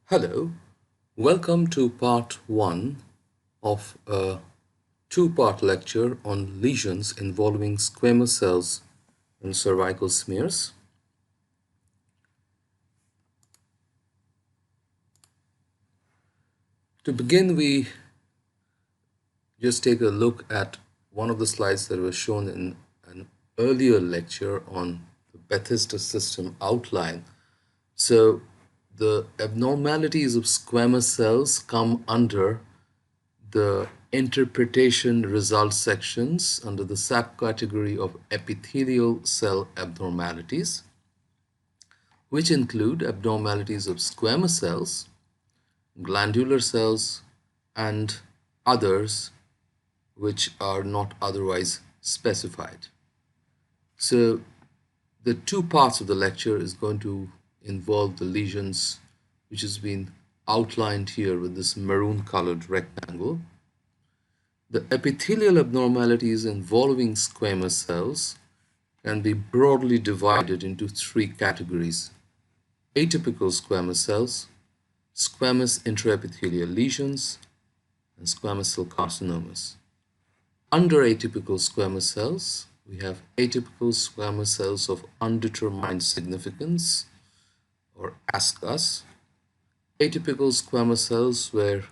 Hello, welcome to part 1 of a two-part lecture on lesions involving squamous cells and cervical smears. To begin, we just take a look at one of the slides that was shown in an earlier lecture on the Bethesda system outline. So the abnormalities of squamous cells come under the interpretation results sections under the subcategory of epithelial cell abnormalities, which include abnormalities of squamous cells, glandular cells, and others which are not otherwise specified. So the two parts of the lecture is going to involve the lesions which has been outlined here with this maroon colored rectangle. The epithelial abnormalities involving squamous cells can be broadly divided into three categories: atypical squamous cells, squamous intraepithelial lesions, and squamous cell carcinomas. Under atypical squamous cells, we have atypical squamous cells of undetermined significance, or ASCUS, atypical squamous cells where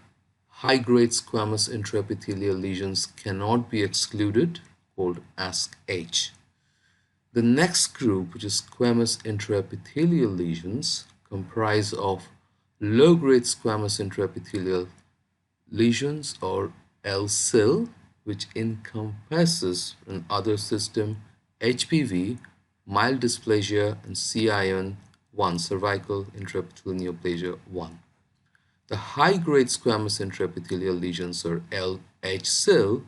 high-grade squamous intraepithelial lesions cannot be excluded, called ASC-H. The next group, which is squamous intraepithelial lesions, comprise of low-grade squamous intraepithelial lesions, or LSIL, which encompasses an other system, HPV, mild dysplasia, and CIN1, cervical intraepithelial neoplasia 1. The high-grade squamous intraepithelial lesions, or LHSIL,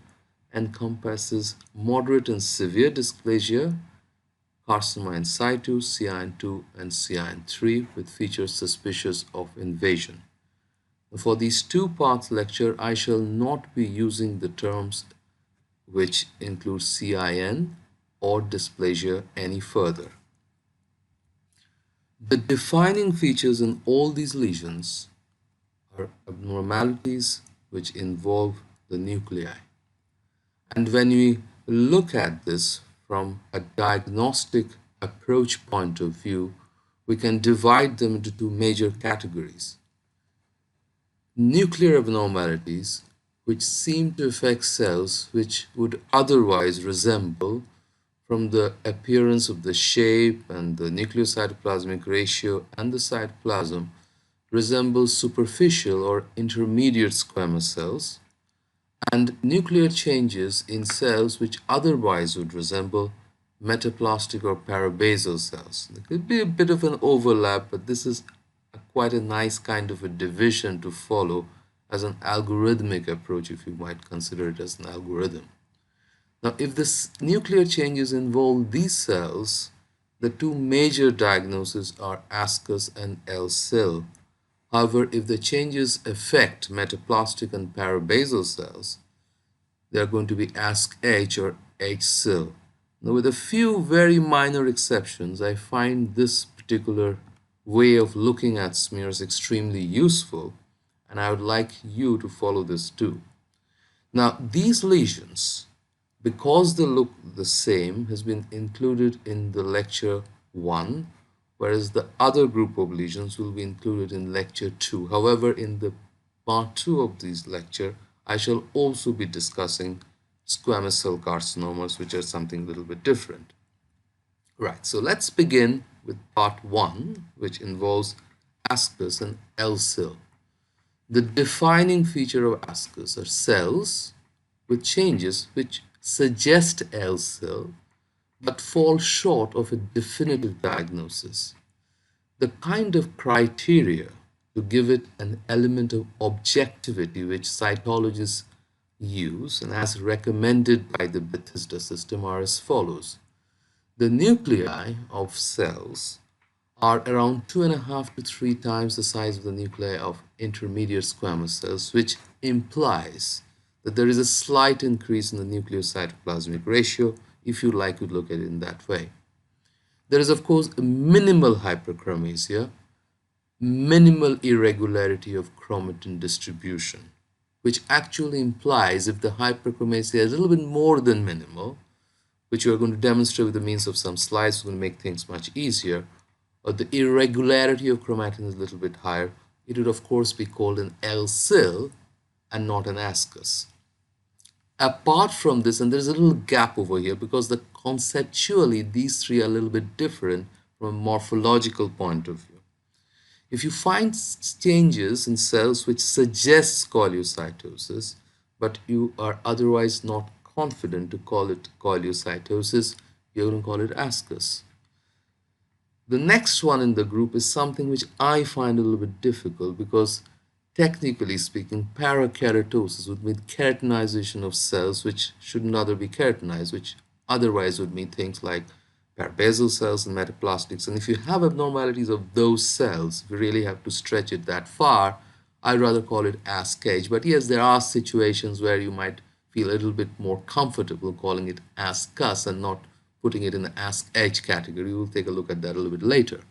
encompasses moderate and severe dysplasia, carcinoma in situ, CIN2 and CIN3, with features suspicious of invasion. For these two parts lecture, I shall not be using the terms which include CIN or dysplasia any further. The defining features in all these lesions are abnormalities which involve the nuclei. And when we look at this from a diagnostic approach point of view, we can divide them into two major categories: nuclear abnormalities, which seem to affect cells which would otherwise resemble, from the appearance of the shape and the nucleocytoplasmic ratio and the cytoplasm, resemble superficial or intermediate squamous cells, and nuclear changes in cells which otherwise would resemble metaplastic or parabasal cells. There could be a bit of an overlap, but this is quite a nice kind of a division to follow as an algorithmic approach, if you might consider it as an algorithm. Now, if the nuclear changes involve these cells, the two major diagnoses are ASCUS and LSIL. However, if the changes affect metaplastic and parabasal cells, they are going to be ASC-H or HSIL. Now, with a few very minor exceptions, I find this particular way of looking at smears extremely useful, and I would like you to follow this too. Now, these lesions, because they look the same, has been included in the lecture 1, whereas the other group of lesions will be included in lecture 2. However, in the part 2 of this lecture, I shall also be discussing squamous cell carcinomas, which are something a little bit different. Right, so let's begin with part 1, which involves ASCUS and LSIL. The defining feature of ASCUS are cells with changes which suggest LSIL but fall short of a definitive diagnosis. The kind of criteria to give it an element of objectivity which cytologists use and as recommended by the Bethesda system are as follows. The nuclei of cells are around 2.5 to 3 times the size of the nuclei of intermediate squamous cells, which implies that there is a slight increase in the nucleocytoplasmic ratio, if you like to look at it in that way. There is, of course, a minimal hyperchromasia, minimal irregularity of chromatin distribution, which actually implies if the hyperchromasia is a little bit more than minimal, which we are going to demonstrate with the means of some slides, going to make things much easier, or the irregularity of chromatin is a little bit higher, it would of course be called an LSIL and not an ASCUS. Apart from this, and there's a little gap over here because conceptually these three are a little bit different from a morphological point of view. If you find changes in cells which suggest coliocytosis, but you are otherwise not confident to call it coliocytosis, you're going to call it ASCUS. The next one in the group is something which I find a little bit difficult because technically speaking, parakeratosis would mean keratinization of cells which should not be keratinized, which otherwise would mean things like parabasal cells and metaplastics. And if you have abnormalities of those cells, if you really have to stretch it that far, I'd rather call it ASCH. But yes, there are situations where you might feel a little bit more comfortable calling it ASCUS and not putting it in the ASCH category. We'll take a look at that a little bit later.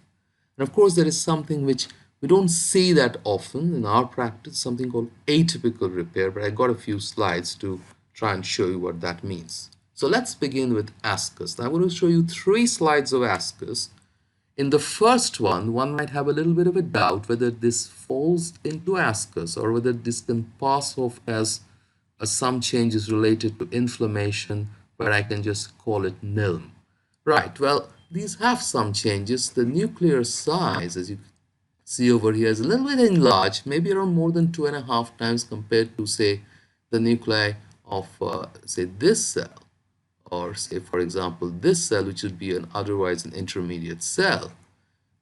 And of course, there is something which we don't see that often in our practice, something called atypical repair, but I got a few slides to try and show you what that means. So let's begin with ASCUS. Now I'm going to show you 3 slides of ASCUS. In the first one might have a little bit of a doubt whether this falls into ASCUS or whether this can pass off as some changes related to inflammation, where I can just call it NILM. Right, well, these have some changes. The nuclear size, as you see over here, is a little bit enlarged, maybe around more than 2.5 times compared to, say, the nuclei of, say, this cell, or say, for example, this cell, which would be otherwise an intermediate cell.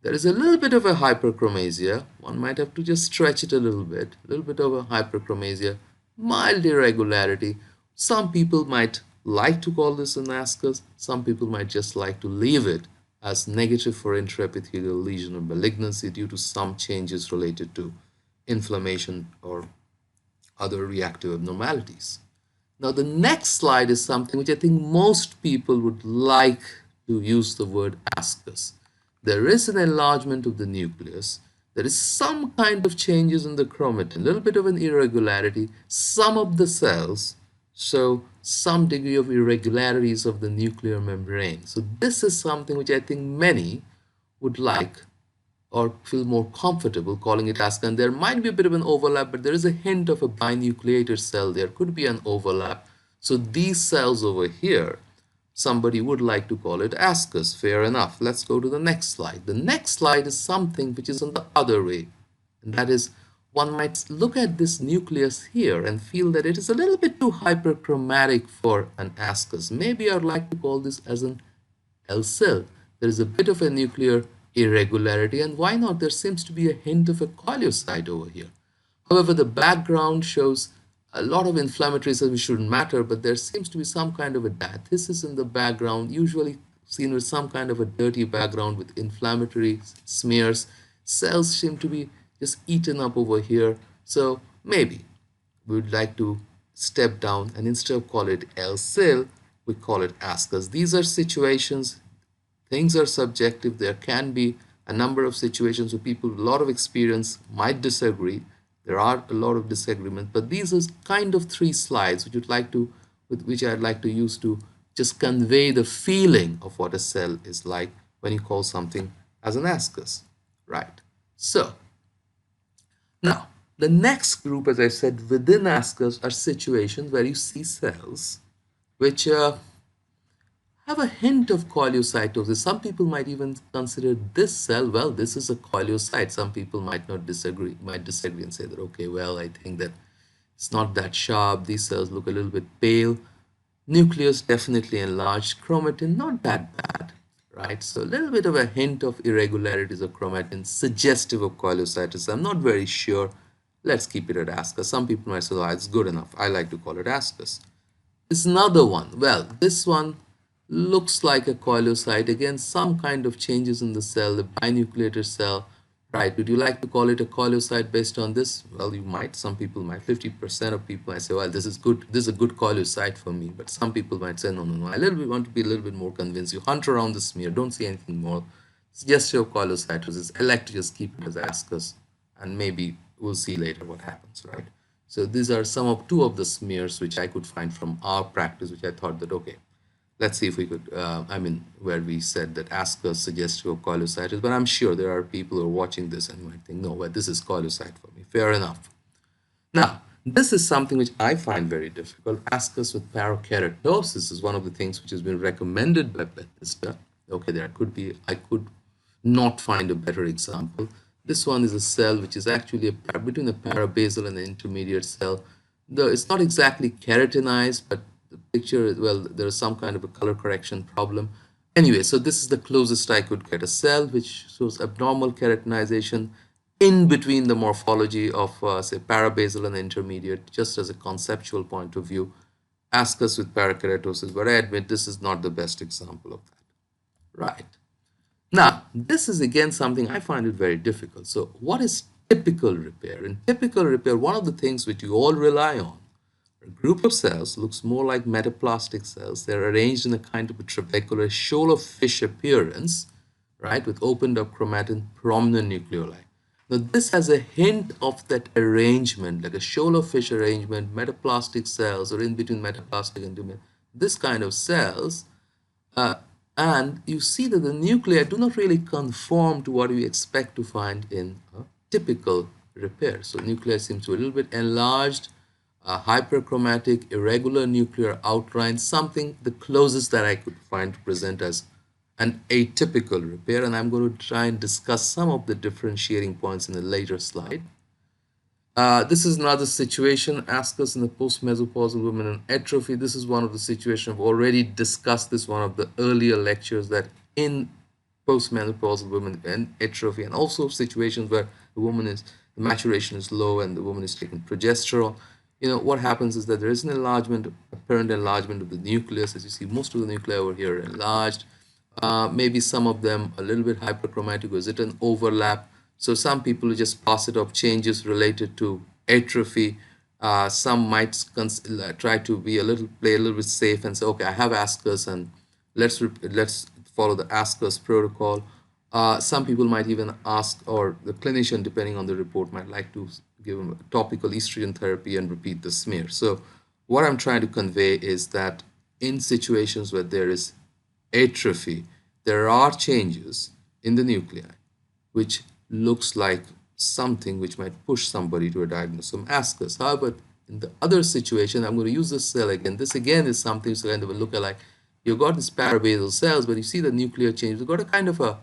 There is a little bit of a hyperchromasia. One might have to just stretch it a little bit of a hyperchromasia, mild irregularity. Some people might like to call this an ASCUS. Some people might just like to leave it as negative for intraepithelial lesion or malignancy due to some changes related to inflammation or other reactive abnormalities. Now the next slide is something which I think most people would like to use the word ASCUS. There is an enlargement of the nucleus. There is some kind of changes in the chromatin, a little bit of an irregularity. Some of the cells show some degree of irregularities of the nuclear membrane. So this is something which I think many would like or feel more comfortable calling it ASCUS. And there might be a bit of an overlap, but there is a hint of a binucleated cell. There could be an overlap. So these cells over here, somebody would like to call it ASCUS. Fair enough. Let's go to the next slide. The next slide is something which is on the other way. And that is, one might look at this nucleus here and feel that it is a little bit too hyperchromatic for an ASCUS. Maybe I'd like to call this as an LSIL. There is a bit of a nuclear irregularity, and why not? There seems to be a hint of a coliocyte over here. However, the background shows a lot of inflammatory cells which shouldn't matter, but there seems to be some kind of a diathesis in the background, usually seen with some kind of a dirty background with inflammatory smears. Cells seem to be just eaten up over here. So maybe we would like to step down and instead of call it LSIL, we call it ASCUS. These are situations, things are subjective. There can be a number of situations where people with a lot of experience might disagree. There are a lot of disagreement, but these are kind of 3 slides which I'd like to use to just convey the feeling of what a cell is like when you call something as an ASCUS, right? So now the next group, as I said, within ASCUS are situations where you see cells which have a hint of coliocytosis. Some people might even consider this cell, well, this is a coliocyte. Some people might disagree and say that, okay, well, I think that it's not that sharp. These cells look a little bit pale. Nucleus definitely enlarged. Chromatin, not that bad, right? So a little bit of a hint of irregularities of chromatin, suggestive of coliocytosis. I'm not very sure. Let's keep it at ASCUS. Some people might say, oh, it's good enough. I like to call it ASCUS. There's another one. Well, this one looks like a coliocyte. Again, some kind of changes in the cell, the binucleated cell, right? Would you like to call it a coliocyte based on this? Well, you might. Some people might. 50% of people might say, well, this is good. This is a good coliocyte for me. But some people might say, no. I want to be a little bit more convinced. You hunt around the smear. Don't see anything more suggestive of cholecytosis. I like to just keep it as ASCUS, and maybe we'll see later what happens, right? So these are two of the smears which I could find from our practice, which I thought that, okay, let's see if we could, where we said that ASCUS suggestive of cholecytosis, but I'm sure there are people who are watching this and might think, no, well, this is cholecyte for me. Fair enough. Now, this is something which I find very difficult. ASCUS with parakeratosis is one of the things which has been recommended by Bethesda. Okay, I could not find a better example. This one is a cell which is actually between a parabasal and an intermediate cell. It's not exactly keratinized, but the picture, well, there is some kind of a color correction problem. Anyway, so this is the closest I could get. A cell which shows abnormal keratinization in between the morphology of, say, parabasal and intermediate, just as a conceptual point of view. ASCUS with parakeratosis, but I admit this is not the best example of that. Right. Now, this is again something I find it very difficult. So what is typical repair? In typical repair, one of the things which you all rely on, a group of cells looks more like metaplastic cells. They're arranged in a kind of a trabecular shoal of fish appearance, right, with opened up chromatin, prominent nucleoli. Now, this has a hint of that arrangement, like a shoal of fish arrangement, metaplastic cells, or in between metaplastic and intermediate. This kind of cells, and you see that the nuclei do not really conform to what we expect to find in a typical repair. So, nuclei seems to be a little bit enlarged, hyperchromatic, irregular nuclear outline, something the closest that I could find to present as an atypical repair, and I'm going to try and discuss some of the differentiating points in a later slide. This is another situation, ASCUS in the postmenopausal women and atrophy. This is one of the situations I've already discussed this one of the earlier lectures, that in postmenopausal women and atrophy, and also situations where the maturation is low and the woman is taking progesterone. What happens is that there is an apparent enlargement of the nucleus. As you see, most of the nuclei over here are enlarged. Maybe some of them a little bit hyperchromatic, or is it an overlap? So some people just pass it off changes related to atrophy. Some might try to play a little bit safe and say, okay, I have ASCUS and let's follow the ASCUS protocol. Some people might even ask, or the clinician, depending on the report, might like to give them a topical estrogen therapy and repeat the smear. So what I'm trying to convey is that in situations where there is atrophy, there are changes in the nuclei which looks like something which might push somebody to a diagnosis of ASCUS. However, in the other situation, I'm going to use this cell again. This again is something so kind of a look-alike. You've got these parabasal cells, but you see the nuclear change. You've got a kind of a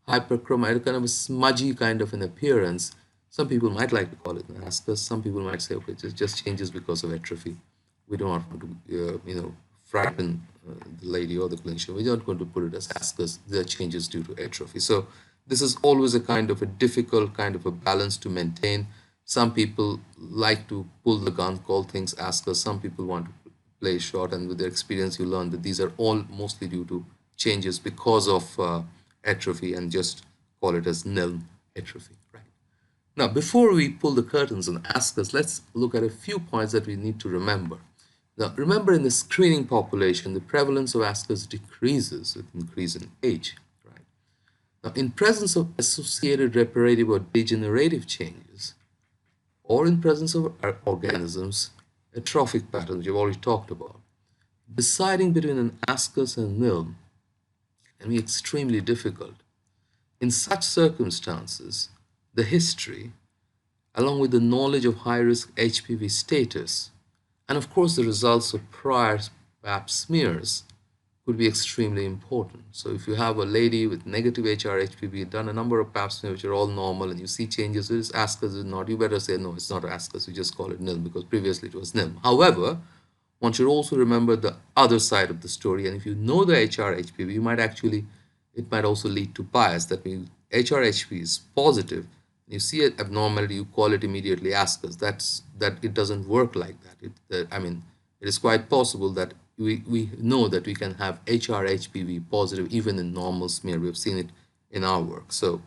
hyperchromatic, kind of a smudgy kind of an appearance. Some people might like to call it an ASCUS. Some people might say, okay, it just changes because of atrophy. We don't want to, frighten the lady or the clinician. We're not going to put it as ASCUS. There are changes due to atrophy. So this is always a kind of a difficult kind of a balance to maintain. Some people like to pull the gun, call things ASCUS. Some people want to play short, and with their experience, you learn that these are all mostly due to changes because of atrophy, and just call it as nil atrophy. Right. Now, before we pull the curtains on ASCUS, let's look at a few points that we need to remember. Now, remember, in the screening population, the prevalence of ASCUS decreases with increase in age. Right? Now, in presence of associated reparative or degenerative changes, or in presence of organisms, atrophic patterns you've already talked about, deciding between an ASCUS and nil can be extremely difficult. In such circumstances, the history, along with the knowledge of high-risk HPV status, and of course the results of prior pap smears, could be extremely important. So if you have a lady with negative HR-HPV, done a number of pap smears which are all normal, and you see changes, is ASCUS or not, you better say, no, it's not ASCUS, you just call it nil, because previously it was nil. However, one should also remember the other side of the story, and if you know the HR-HPV, it might also lead to bias. That means HR-HPV is positive, you see an abnormality, you call it immediately ASCUS. That it doesn't work like that. It is quite possible that we know that we can have HR-HPV positive even in normal smear. We've seen it in our work. So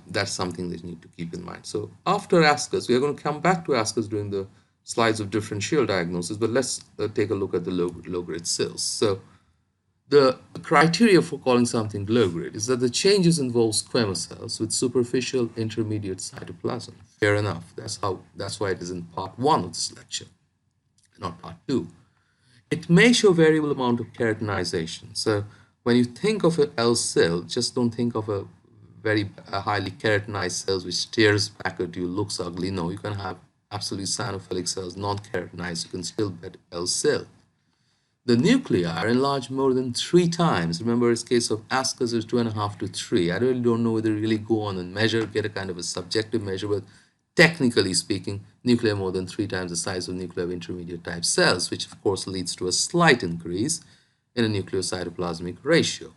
that's something that you need to keep in mind. So after ASCUS, we are going to come back to ASCUS during the slides of differential diagnosis, but let's take a look at the low-grade cells. So The criteria for calling something low-grade is that the changes involve squamous cells with superficial intermediate cytoplasm. Fair enough. That's why it is in part 1 of this lecture, not part 2. It may show variable amount of keratinization. So when you think of an LSIL, just don't think of a very highly keratinized cells which stares back at you, looks ugly. No, you can have absolutely cyanophilic cells, non-keratinized. You can still get LSIL. The nuclei are enlarged more than 3 times. Remember, its case of ASCUS is 2.5 to 3. I really don't know whether you really go on and measure, get a kind of a subjective measure, but technically speaking, nuclei are more than 3 times the size of nuclei of intermediate type cells, which of course leads to a slight increase in a nucleocytoplasmic ratio.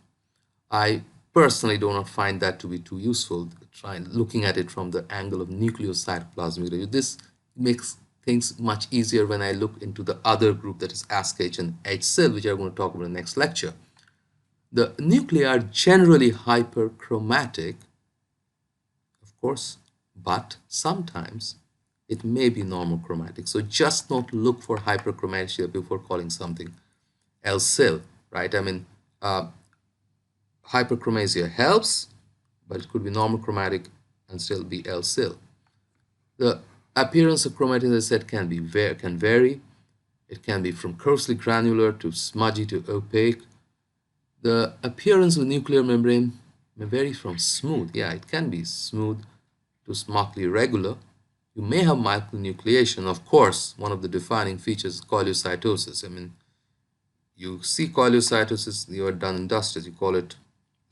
I personally do not find that to be too useful, looking at it from the angle of nucleocytoplasmic ratio. This makes things much easier when I look into the other group, that is ASCH and HCIL, which I'm going to talk about in the next lecture. The nuclei are generally hyperchromatic, of course, but sometimes it may be normochromatic. So just not look for hyperchromaticity before calling something LSIL, right? I mean, hyperchromasia helps, but it could be normochromatic and still be LSIL. The appearance of chromatin, as I said, can vary. It can be from coarsely granular to smudgy to opaque. The appearance of the nuclear membrane may vary from smooth. Yeah, it can be smooth to smartly irregular. You may have micronucleation. Of course, one of the defining features is coilocytosis. I mean, you see coilocytosis, you are done and dusted. You call it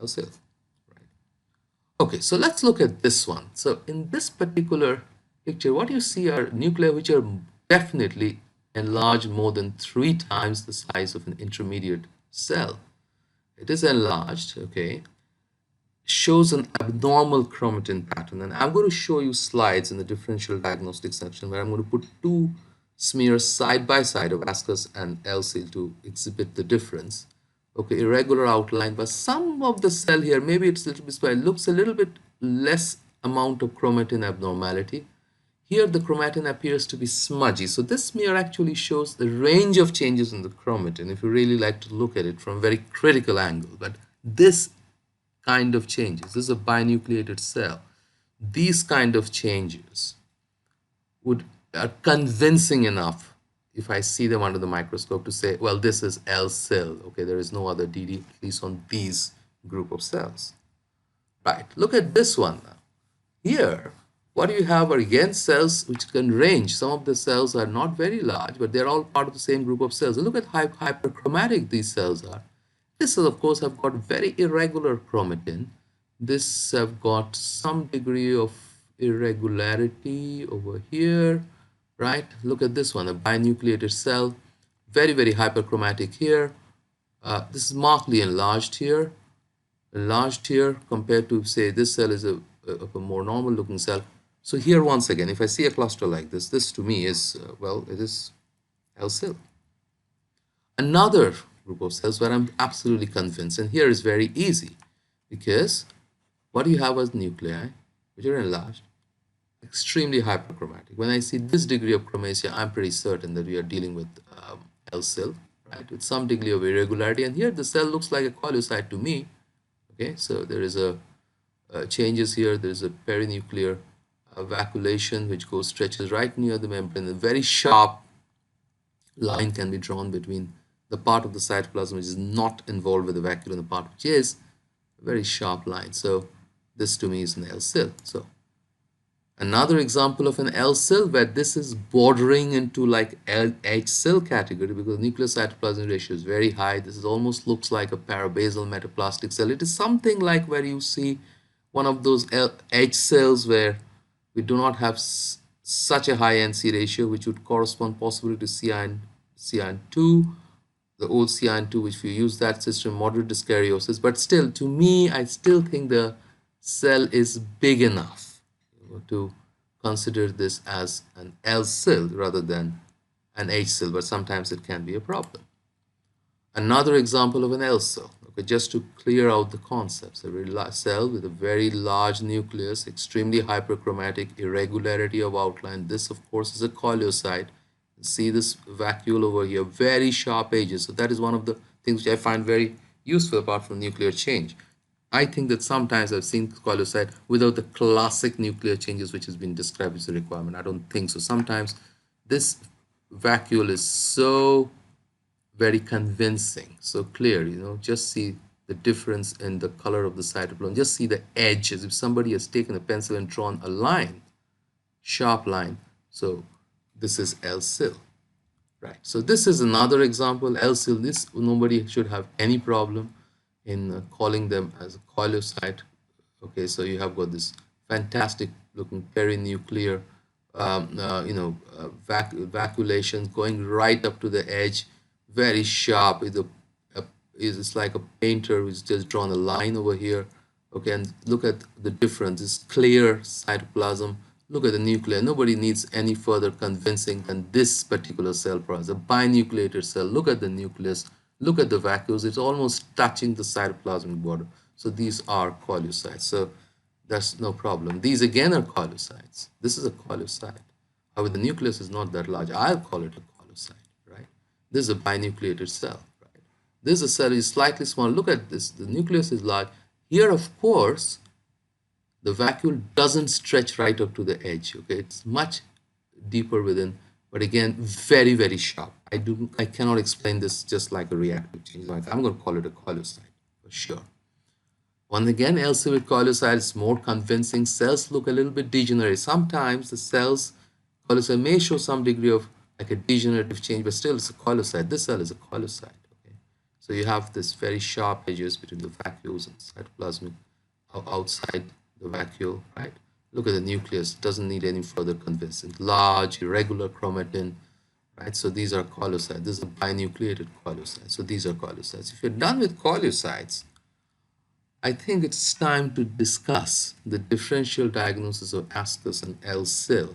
LSIL. Right? Okay, so let's look at this one. So in this particular picture, what you see are nuclei which are definitely enlarged more than 3 times the size of an intermediate cell. It is enlarged, okay, shows an abnormal chromatin pattern. And I'm going to show you slides in the differential diagnostic section where I'm going to put 2 smears side by side of ASCUS and LSIL to exhibit the difference. Okay, irregular outline, but some of the cell here, maybe it's a little bit small, looks a little bit less amount of chromatin abnormality. Here the chromatin appears to be smudgy. So this smear actually shows the range of changes in the chromatin if you really like to look at it from a very critical angle. But this kind of changes, this is a binucleated cell. These kind of changes are convincing enough if I see them under the microscope to say, well, this is LSIL. Okay, there is no other DD, at least on these group of cells. Right, look at this one now. Here, what you have are again cells which can range. Some of the cells are not very large, but they're all part of the same group of cells. And look at how hyperchromatic these cells are. This cells, of course, have got very irregular chromatin. This have got some degree of irregularity over here, right? Look at this one, a binucleated cell, very, very hyperchromatic here. This is markedly enlarged here compared to, say, this cell is a more normal looking cell. So here, once again, if I see a cluster like this, this to me is, well, it is LSIL. Another group of cells where I'm absolutely convinced, and here is very easy, because what you have as nuclei, which are enlarged, extremely hyperchromatic. When I see this degree of chromasia, I'm pretty certain that we are dealing with LSIL, right, with some degree of irregularity. And here the cell looks like a coilocyte to me. Okay, so there is a changes here. There is a perinuclear vacuolation which stretches right near the membrane. A very sharp line can be drawn between the part of the cytoplasm which is not involved with the vacuole and the part which is. A very sharp line. So this to me is an LSIL. So another example of an LSIL where this is bordering into like HCIL category because the nucleocytoplasmic ratio is very high. This is almost looks like a parabasal metaplastic cell. It is something like where you see one of those H cells where we do not have such a high NC ratio, which would correspond possibly to CIN2, the old CIN2, which we use that system, moderate dyskaryosis. But still, to me, I still think the cell is big enough to consider this as an LSIL rather than an HCIL, but sometimes it can be a problem. Another example of an LSIL, okay, just to clear out the concepts, a cell with a very large nucleus, extremely hyperchromatic, irregularity of outline. This, of course, is a coilocyte. See this vacuole over here, very sharp edges. So that is one of the things which I find very useful apart from nuclear change. I think that sometimes I've seen collocyte without the classic nuclear changes which has been described as a requirement. I don't think so. Sometimes this vacuole is so very convincing, so clear, just see the difference in the color of the cytoplasm. Just see the edge as if somebody has taken a pencil and drawn a line, sharp line. So this is LSIL. Right. So this is another example. LSIL, this nobody should have any problem in calling them as a collocyte. Okay, so you have got this fantastic looking perinuclear, vacuolations going right up to the edge, very sharp. It's like a painter who's just drawn a line over here. Okay, and look at the difference. It's clear cytoplasm. Look at the nucleus. Nobody needs any further convincing than this particular cell process. A binucleated cell. Look at the nucleus. Look at the vacuoles. It's almost touching the cytoplasmic border. So these are collocytes. So that's no problem. These again are collocytes. This is a collocyte. However, the nucleus is not that large. I'll call it a collocyte, right? This is a binucleated cell, right? This is a cell is slightly smaller. Look at this. The nucleus is large. Here, of course, the vacuole doesn't stretch right up to the edge. Okay, it's much deeper within, but again, very, very sharp. I cannot explain this just like a reactive change. I'm going to call it a collocyte for sure. Once again, LSIL with collocyte is more convincing. Cells look a little bit degenerate. Sometimes the cells, collocyte may show some degree of like a degenerative change, but still it's a collocyte. This cell is a collocyte. Okay, so you have this very sharp edges between the vacuoles and cytoplasmic outside the vacuole, right? Look at the nucleus, doesn't need any further convincing. Large, irregular chromatin, right? So these are collocytes. This is a binucleated collocyte. So these are collocytes. If you're done with collocytes, I think it's time to discuss the differential diagnosis of ASCUS and LSIL.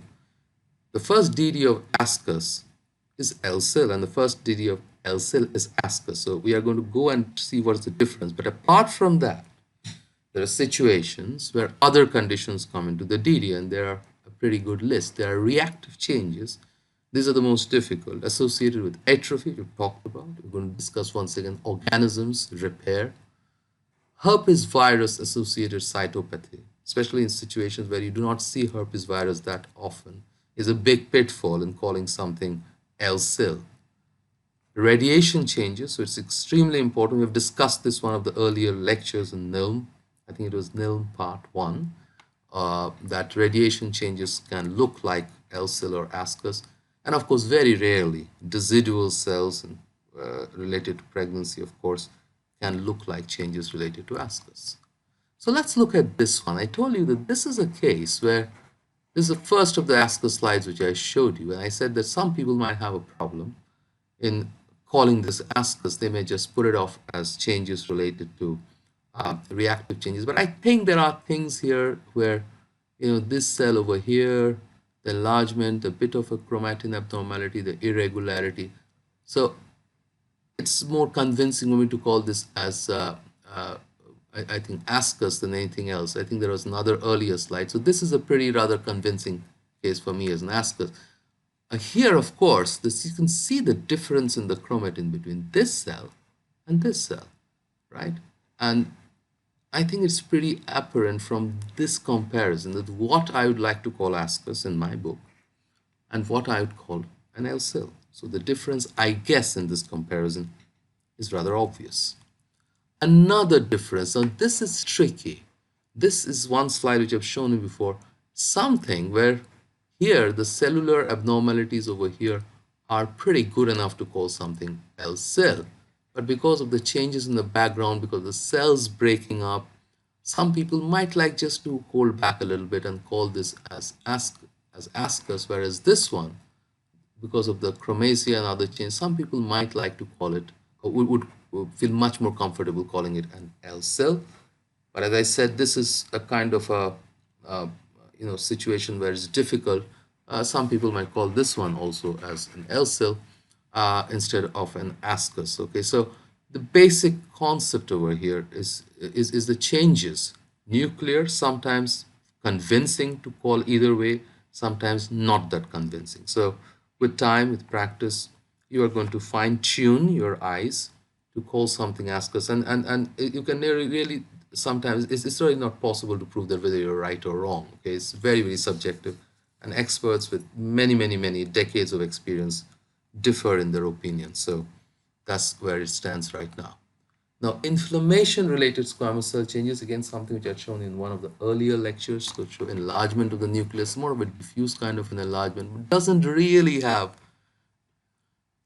The first DD of ASCUS is LSIL, and the first DD of LSIL is ASCUS. So we are going to go and see what's the difference. But apart from that, there are situations where other conditions come into the DD, and there are a pretty good list. There are reactive changes. These are the most difficult, associated with atrophy, we've talked about. We're going to discuss once again organisms, repair. Herpes virus associated cytopathy, especially in situations where you do not see herpes virus that often, is a big pitfall in calling something LSIL. Radiation changes, so it's extremely important. We've discussed this one of the earlier lectures in NILM. I think it was NILM part 1, that radiation changes can look like LSIL or ASCUS. And of course, very rarely, residual cells and, related to pregnancy, of course, can look like changes related to ASCUS. So let's look at this one. I told you that this is a case where this is the first of the ASCUS slides which I showed you. And I said that some people might have a problem in calling this ASCUS. They may just put it off as changes related to reactive changes. But I think there are things here where, this cell over here, the enlargement, a bit of a chromatin abnormality, the irregularity. So it's more convincing for me to call this as, I think, ASCUS than anything else. I think there was another earlier slide. So this is a pretty rather convincing case for me as an ASCUS. Here, of course, you can see the difference in the chromatin between this cell and this cell, right? And I think it's pretty apparent from this comparison that what I would like to call ASCUS in my book and what I would call an LSIL. So the difference, I guess, in this comparison is rather obvious. Another difference, and this is tricky. This is one slide which I've shown you before. Something where here the cellular abnormalities over here are pretty good enough to call something LSIL. But because of the changes in the background, because the cells breaking up, some people might like just to hold back a little bit and call this as ASCUS, whereas this one, because of the chromasia and other changes, some people might like to call it, or would feel much more comfortable calling it an LSIL. But as I said, this is a kind of a situation where it's difficult. Some people might call this one also as an LSIL instead of an ASCUS. Okay, so the basic concept over here is the changes. Nuclear, sometimes convincing to call either way, sometimes not that convincing. So with time, with practice, you are going to fine-tune your eyes to call something ASCUS, and you can really sometimes it's really not possible to prove that whether you're right or wrong. Okay, it's very subjective, and experts with many decades of experience differ in their opinions. So that's where it stands right now. Now, inflammation-related squamous cell changes, again, something which I had shown in one of the earlier lectures, could show enlargement of the nucleus, more of a diffuse kind of an enlargement, but doesn't really have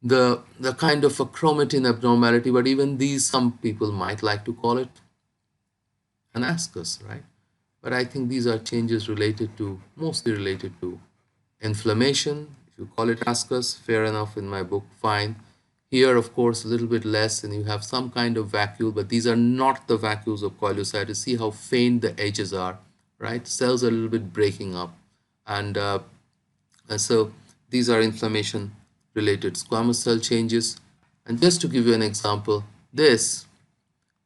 the kind of a chromatin abnormality, but even these, some people might like to call it an ascus, right? But I think these are changes mostly related to inflammation. If you call it ascus, fair enough in my book, fine. Here, of course, a little bit less, and you have some kind of vacuole, but these are not the vacuoles of coilocytis. See how faint the edges are, right? Cells are a little bit breaking up, and so these are inflammation-related squamous cell changes. And just to give you an example, this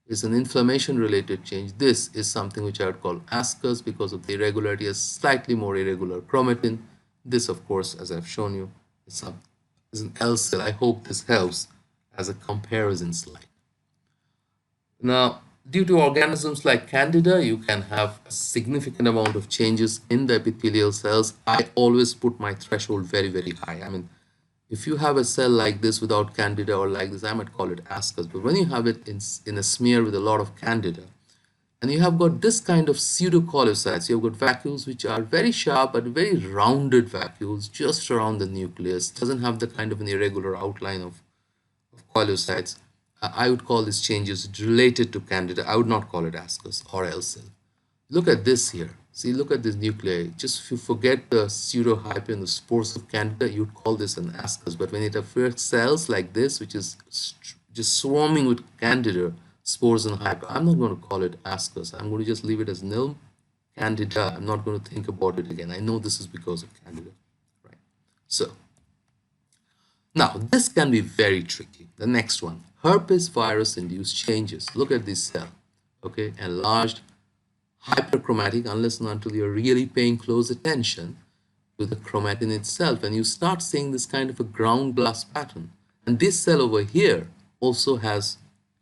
is an inflammation-related change. This is something which I would call ascus because of the irregularity, a slightly more irregular chromatin. This, of course, as I've shown you, is an LSIL. I hope this helps as a comparison slide. Now, due to organisms like Candida, you can have a significant amount of changes in the epithelial cells. I always put my threshold very high. I mean, if you have a cell like this without Candida or like this, I might call it ascus. But when you have it in a smear with a lot of Candida, and you have got this kind of pseudocoilocytes, you have got vacuoles which are very sharp but very rounded vacuoles just around the nucleus, doesn't have the kind of an irregular outline of coilocytes. I would call these changes related to Candida. I would not call it ascus or LSIL. Look at this here. See, look at this nuclei. Just if you forget the pseudohyphae and the spores of Candida, you'd call this an ascus. But when it affects cells like this, which is just swarming with Candida, spores and hyphae, I'm not going to call it ascus. I'm going to just leave it as nil Candida. I'm not going to think about it again. I know this is because of Candida, right? So now this can be very tricky. The next one, herpes virus induced changes. Look at this cell, okay, enlarged, hyperchromatic, unless and until you're really paying close attention to the chromatin itself, and you start seeing this kind of a ground glass pattern. And this cell over here also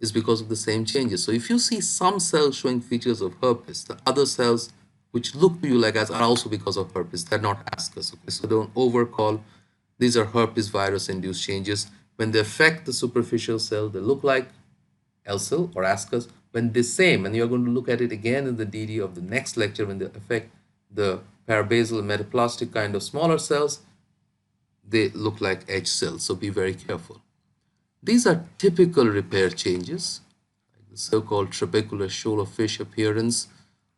is because of the same changes. So if you see some cells showing features of herpes, the other cells which look to you like as are also because of herpes. They're not ascus. Okay, so don't overcall. These are herpes virus induced changes. When they affect the superficial cell, they look like LSIL or ascus. When the same, and you're going to look at it again in the DD of the next lecture, when they affect the parabasal metaplastic kind of smaller cells, they look like H cells. So be very careful. These are typical repair changes, like the so-called trabecular shoal of fish appearance,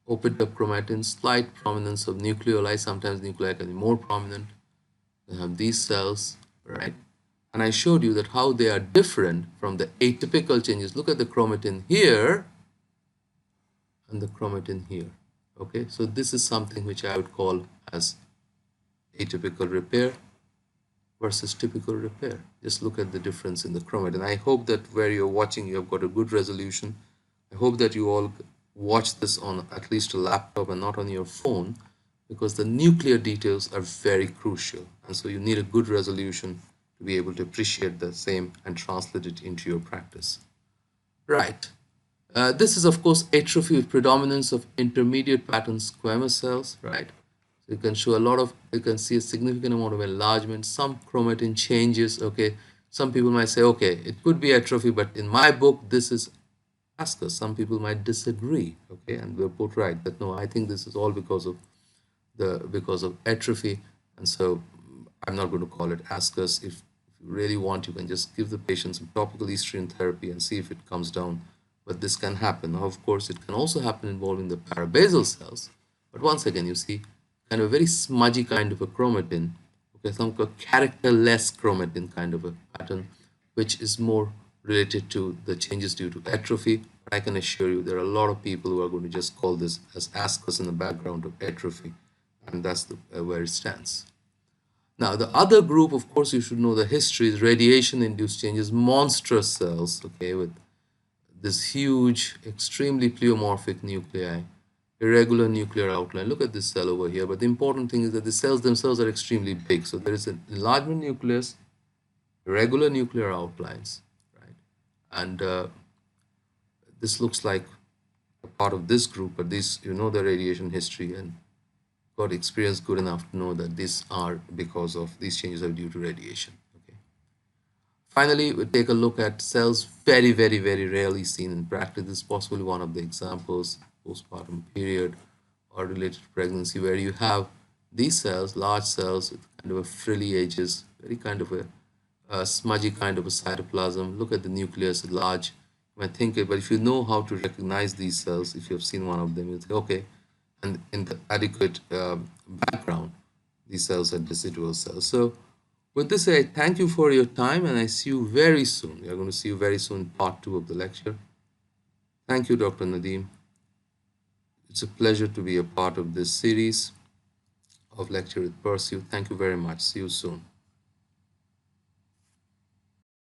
opened up chromatin, slight prominence of nucleoli. Sometimes nuclei can be more prominent. They have these cells, right? And I showed you that how they are different from the atypical changes. Look at the chromatin here and the chromatin here. Okay, so this is something which I would call as atypical repair versus typical repair. Just look at the difference in the chromatin. I hope that where you're watching, you have got a good resolution. I hope that you all watch this on at least a laptop and not on your phone, because the nuclear details are very crucial. And so you need a good resolution to be able to appreciate the same and translate it into your practice. Right. This is, of course, atrophy with predominance of intermediate pattern squamous cells, right? So you can show you can see a significant amount of enlargement, some chromatin changes, okay? Some people might say, okay, it could be atrophy, but in my book, this is ascus. Some people might disagree, okay? And we're both right that no, I think this is all because of atrophy, and so I'm not going to call it ascus. If you really want, you can just give the patient some topical estrogen therapy and see if it comes down. But this can happen. Now, of course, it can also happen involving the parabasal cells. But once again, you see kind of a very smudgy kind of a chromatin, okay, some characterless chromatin kind of a pattern, which is more related to the changes due to atrophy. But I can assure you there are a lot of people who are going to just call this as ascus in the background of atrophy, and that's where it stands. Now, the other group, of course, you should know the history, is radiation-induced changes, monstrous cells, okay, with this huge, extremely pleomorphic nuclei, irregular nuclear outline. Look at this cell over here. But the important thing is that the cells themselves are extremely big. So there is an enlargement nucleus, irregular nuclear outlines, right? And this looks like a part of this group, but this, you know, the radiation history and got experience good enough to know that these are because of these changes are due to radiation. Okay. Finally, we take a look at cells very, very, very rarely seen in practice. This is possibly one of the examples, postpartum period or related to pregnancy, where you have these cells, large cells with kind of a frilly edges, very kind of a smudgy kind of a cytoplasm. Look at the nucleus, large. You might think it, but if you know how to recognize these cells, if you have seen one of them, you'll say, okay, and in the adequate background, these cells are decidual cells. So with this, I thank you for your time, and I see you very soon. We are going to see you very soon in part 2 of the lecture. Thank you, Dr. Nadeem. It's a pleasure to be a part of this series of lecture with Percy. Thank you very much. See you soon.